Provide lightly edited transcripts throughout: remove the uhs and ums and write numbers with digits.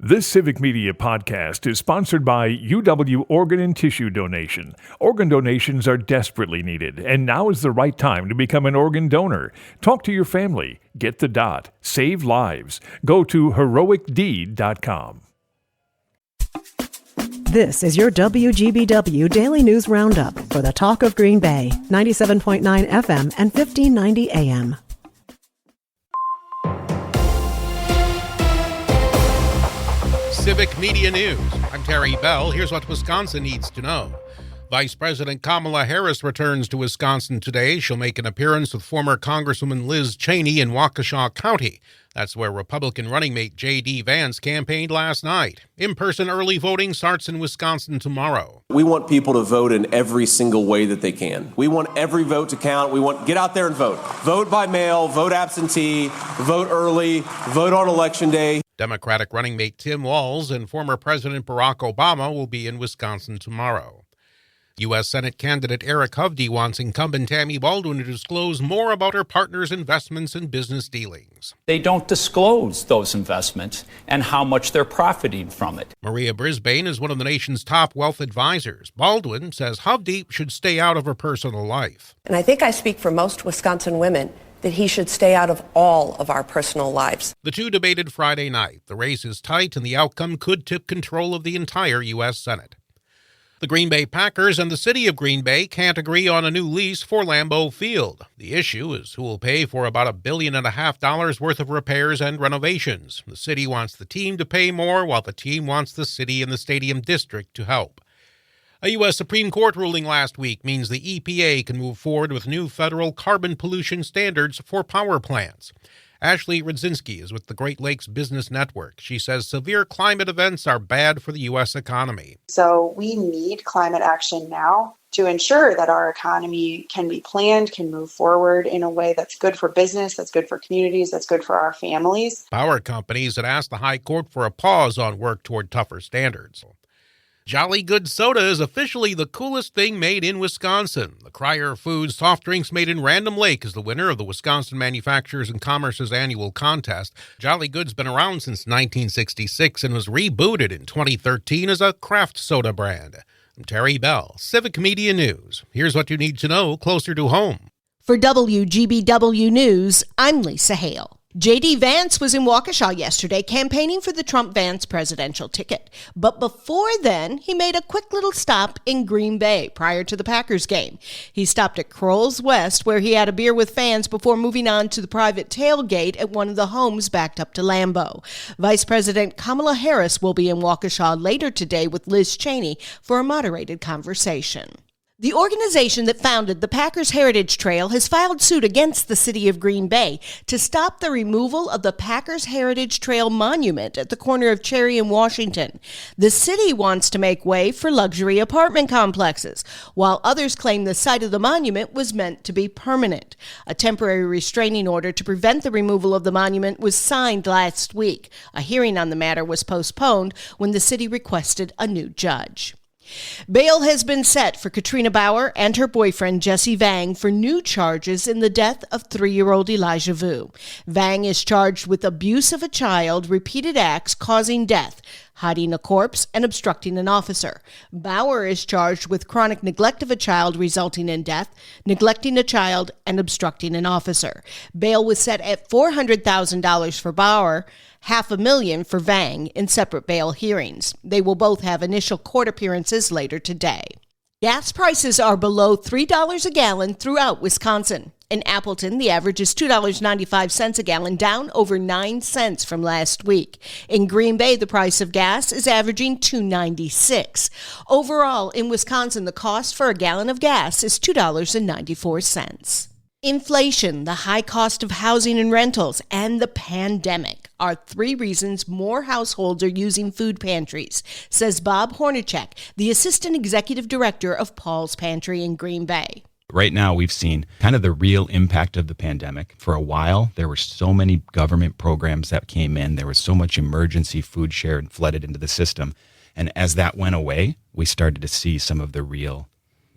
This Civic Media podcast is sponsored by UW Organ and Tissue Donation. Organ donations are desperately needed, and now is the right time to become an organ donor. Talk to your family. Get the dot. Save lives. Go to heroicdeed.com. This is your WGBW Daily News Roundup for the Talk of Green Bay, 97.9 FM and 1590 AM. Civic Media News. I'm Terry Bell. Here's what Wisconsin needs to know. Vice President Kamala Harris returns to Wisconsin today. She'll make an appearance with former Congresswoman Liz Cheney in Waukesha County. That's where Republican running mate J.D. Vance campaigned last night. In-person early voting starts in Wisconsin tomorrow. We want people to vote in every single way that they can. We want every vote to count. Get out there and vote. Vote by mail, vote absentee, vote early, vote on Election Day. Democratic running mate Tim Walz and former President Barack Obama will be in Wisconsin tomorrow. U.S. Senate candidate Eric Hovde wants incumbent Tammy Baldwin to disclose more about her partner's investments and business dealings. They don't disclose those investments and how much they're profiting from it. Maria Brisbane is one of the nation's top wealth advisors. Baldwin says Hovde should stay out of her personal life. And I think I speak for most Wisconsin women that he should stay out of all of our personal lives. The two debated Friday night. The race is tight and the outcome could tip control of the entire U.S. Senate. The Green Bay Packers and the city of Green Bay can't agree on a new lease for Lambeau Field. The issue is who will pay for about $1.5 billion worth of repairs and renovations. The city wants the team to pay more, while the team wants the city and the stadium district to help. A U.S. Supreme Court ruling last week means the EPA can move forward with new federal carbon pollution standards for power plants. Ashley Rudzinski is with the Great Lakes Business Network. She says severe climate events are bad for the U.S. economy. So we need climate action now to ensure that our economy can be planned, can move forward in a way that's good for business, that's good for communities, that's good for our families. Power companies had asked the High Court for a pause on work toward tougher standards. Jolly Good Soda is officially the coolest thing made in Wisconsin. The Cryer Foods soft drinks made in Random Lake is the winner of the Wisconsin Manufacturers and Commerce's annual contest. Jolly Good's been around since 1966 and was rebooted in 2013 as a craft soda brand. I'm Terry Bell, Civic Media News. Here's what you need to know closer to home. For WGBW News, I'm Lisa Hale. J.D. Vance was in Waukesha yesterday campaigning for the Trump-Vance presidential ticket. But before then, he made a quick little stop in Green Bay prior to the Packers game. He stopped at Kroll's West, where he had a beer with fans before moving on to the private tailgate at one of the homes backed up to Lambeau. Vice President Kamala Harris will be in Waukesha later today with Liz Cheney for a moderated conversation. The organization that founded the Packers Heritage Trail has filed suit against the city of Green Bay to stop the removal of the Packers Heritage Trail monument at the corner of Cherry and Washington. The city wants to make way for luxury apartment complexes, while others claim the site of the monument was meant to be permanent. A temporary restraining order to prevent the removal of the monument was signed last week. A hearing on the matter was postponed when the city requested a new judge. Bail has been set for Katrina Bauer and her boyfriend Jesse Vang for new charges in the death of 3-year-old Elijah Vu. Vang is charged with abuse of a child, repeated acts causing death, hiding a corpse, and obstructing an officer. Bauer is charged with chronic neglect of a child resulting in death, neglecting a child, and obstructing an officer. Bail was set at $400,000 for Bauer, $500,000 for Vang in separate bail hearings. They will both have initial court appearances later today. Gas prices are below $3 a gallon throughout Wisconsin. In Appleton, the average is $2.95 a gallon, down over 9 cents from last week. In Green Bay, the price of gas is averaging $2.96. Overall, in Wisconsin, the cost for a gallon of gas is $2.94. Inflation, the high cost of housing and rentals, and the pandemic are 3 reasons more households are using food pantries, says Bob Hornacek, the Assistant Executive Director of Paul's Pantry in Green Bay. Right now, we've seen kind of the real impact of the pandemic. For a while, there were so many government programs that came in. There was so much emergency food share and flooded into the system. And as that went away, we started to see some of the real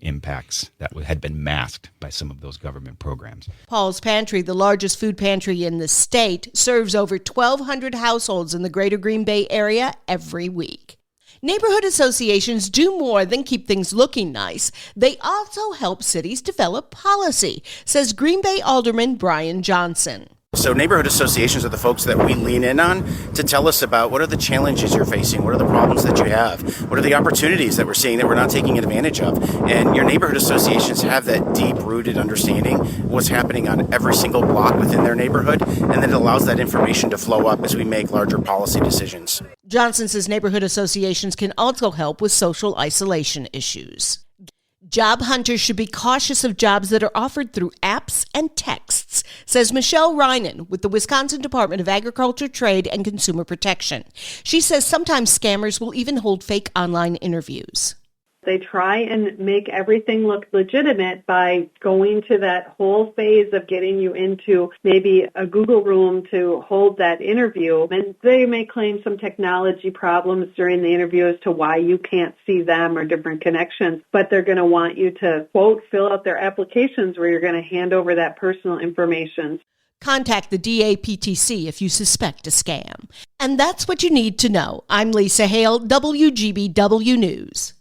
impacts that had been masked by some of those government programs. Paul's Pantry, the largest food pantry in the state, serves over 1,200 households in the greater Green Bay area every week. Neighborhood associations do more than keep things looking nice. They also help cities develop policy, says Green Bay Alderman Brian Johnson. So neighborhood associations are the folks that we lean in on to tell us about what are the challenges you're facing, what are the problems that you have, what are the opportunities that we're seeing that we're not taking advantage of. And your neighborhood associations have that deep-rooted understanding of what's happening on every single block within their neighborhood, and then it allows that information to flow up as we make larger policy decisions. Johnson says neighborhood associations can also help with social isolation issues. Job hunters should be cautious of jobs that are offered through apps and texts, says Michelle Reinen with the Wisconsin Department of Agriculture, Trade, and Consumer Protection. She says sometimes scammers will even hold fake online interviews. They try and make everything look legitimate by going to that whole phase of getting you into maybe a Google room to hold that interview. And they may claim some technology problems during the interview as to why you can't see them or different connections. But they're going to want you to, quote, fill out their applications where you're going to hand over that personal information. Contact the DAPTC if you suspect a scam. And that's what you need to know. I'm Lisa Hale, WGBW News.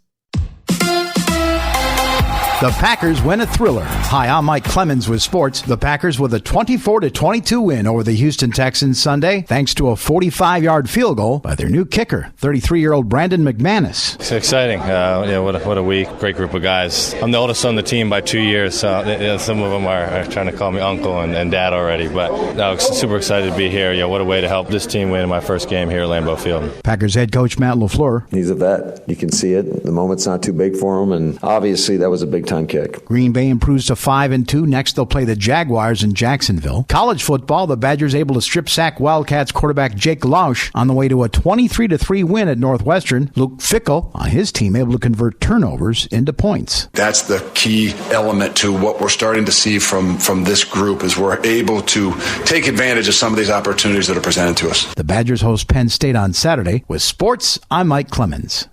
The Packers win a thriller. Hi, I'm Mike Clemens with sports. The Packers with a 24-22 win over the Houston Texans Sunday, thanks to a 45-yard field goal by their new kicker, 33-year-old Brandon McManus. It's exciting. What a week. Great group of guys. I'm the oldest on the team by 2 years, so some of them are trying to call me uncle and dad already. But I was super excited to be here. What a way to help this team win in my first game here at Lambeau Field. Packers head coach Matt LaFleur. He's a vet. You can see it. The moment's not too big for him, and obviously that was a big time kick. Green Bay improves to 5-2. Next, they'll play the Jaguars in Jacksonville. College football, the Badgers able to strip sack Wildcats quarterback Jake Lausch on the way to a 23-3 win at Northwestern. Luke Fickell on his team able to convert turnovers into points. That's the key element to what we're starting to see from this group is we're able to take advantage of some of these opportunities that are presented to us. The Badgers host Penn State on Saturday. With sports, I'm Mike Clemens.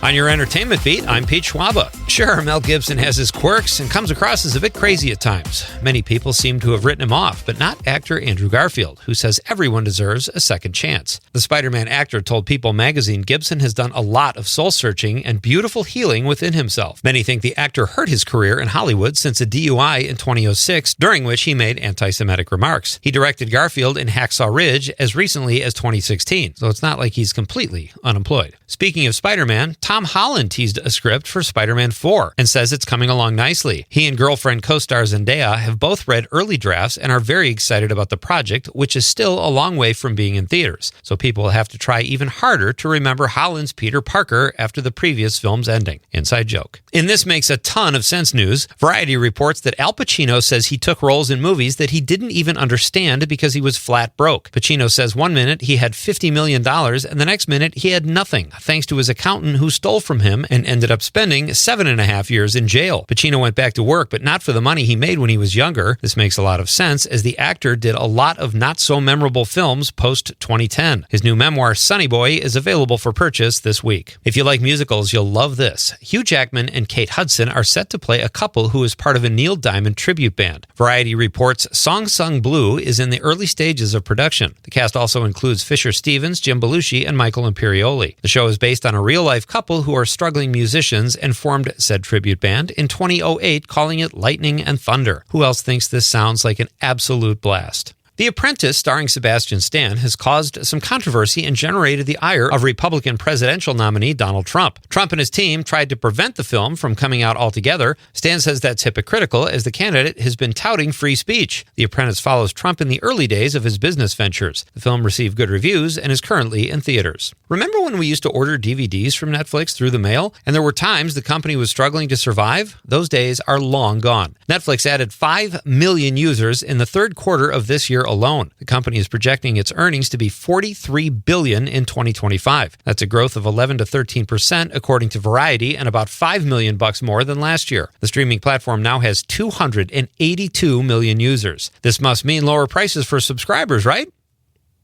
On your entertainment beat, I'm Pete Schwaba. Sure, Mel Gibson has his quirks and comes across as a bit crazy at times. Many people seem to have written him off, but not actor Andrew Garfield, who says everyone deserves a second chance. The Spider-Man actor told People magazine Gibson has done a lot of soul-searching and beautiful healing within himself. Many think the actor hurt his career in Hollywood since a DUI in 2006, during which he made anti-Semitic remarks. He directed Garfield in Hacksaw Ridge as recently as 2016, so it's not like he's completely unemployed. Speaking of Spider-Man, Tom Holland teased a script for Spider-Man 4 and says it's coming along nicely. He and girlfriend co-star Zendaya have both read early drafts and are very excited about the project, which is still a long way from being in theaters. So people will have to try even harder to remember Holland's Peter Parker after the previous film's ending. Inside joke. In This Makes a Ton of Sense news, Variety reports that Al Pacino says he took roles in movies that he didn't even understand because he was flat broke. Pacino says one minute he had $50 million and the next minute he had nothing, thanks to his accountant who stole from him and ended up spending 7.5 years in jail. Pacino went back to work, but not for the money he made when he was younger. This makes a lot of sense, as the actor did a lot of not-so-memorable films post-2010. His new memoir, Sonny Boy, is available for purchase this week. If you like musicals, you'll love this. Hugh Jackman and Kate Hudson are set to play a couple who is part of a Neil Diamond tribute band. Variety reports Song Sung Blue is in the early stages of production. The cast also includes Fisher Stevens, Jim Belushi, and Michael Imperioli. The show is based on a real-life couple who are struggling musicians and formed said tribute band in 2008, calling it Lightning and Thunder. Who else thinks this sounds like an absolute blast? The Apprentice, starring Sebastian Stan, has caused some controversy and generated the ire of Republican presidential nominee Donald Trump. Trump and his team tried to prevent the film from coming out altogether. Stan says that's hypocritical, as the candidate has been touting free speech. The Apprentice follows Trump in the early days of his business ventures. The film received good reviews and is currently in theaters. Remember when we used to order DVDs from Netflix through the mail, and there were times the company was struggling to survive? Those days are long gone. Netflix added 5 million users in the third quarter of this year alone. The company is projecting its earnings to be $43 billion in 2025. That's a growth of 11 to 13% according to Variety, and about $5 million more than last year. The streaming platform now has 282 million users. This must mean lower prices for subscribers, right?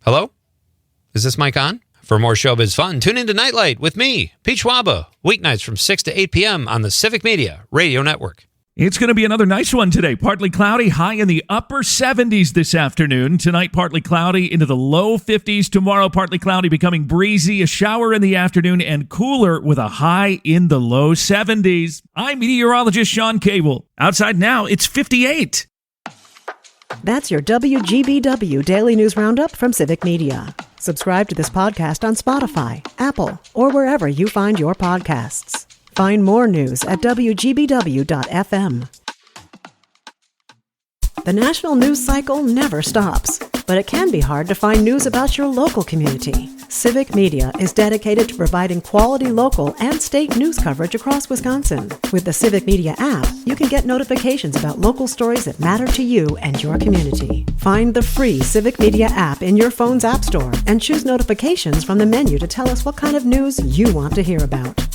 Hello? Is this mic on? For more showbiz fun, tune into Nightlight with me, Pete Schwaba, weeknights from 6 to 8 p.m. on the Civic Media Radio Network. It's going to be another nice one today. Partly cloudy, high in the upper 70s this afternoon. Tonight, partly cloudy into the low 50s. Tomorrow, partly cloudy, becoming breezy, a shower in the afternoon, and cooler with a high in the low 70s. I'm meteorologist Sean Cable. Outside now, it's 58. That's your WGBW Daily News Roundup from Civic Media. Subscribe to this podcast on Spotify, Apple, or wherever you find your podcasts. Find more news at WGBW.FM. The national news cycle never stops, but it can be hard to find news about your local community. Civic Media is dedicated to providing quality local and state news coverage across Wisconsin. With the Civic Media app, you can get notifications about local stories that matter to you and your community. Find the free Civic Media app in your phone's app store and choose notifications from the menu to tell us what kind of news you want to hear about.